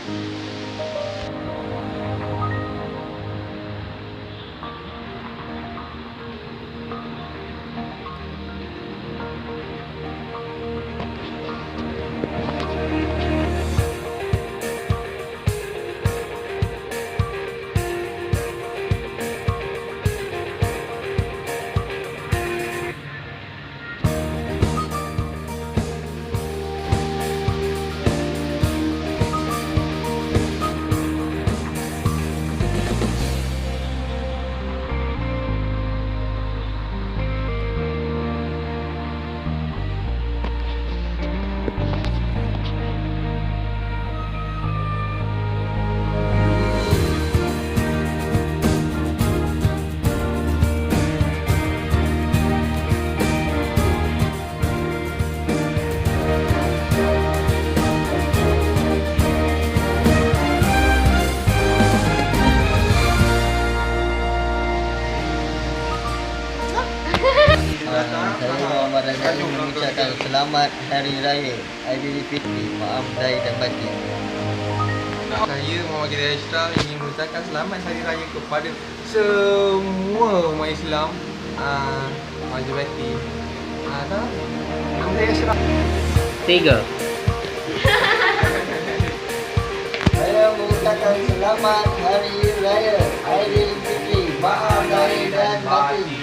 Saya Muhammad Razali mengucapkan selamat Hari Raya Aidilfitri, maaf lahir dan batin. Saya Muhammad Gidai Ashraf ingin mengucapkan selamat Hari Raya kepada semua umat Islam. Majoriti. Muhammad Gidai Ashraf. 3. Saya mengucapkan selamat Hari Raya Aidilfitri, maaf lahir dan batin.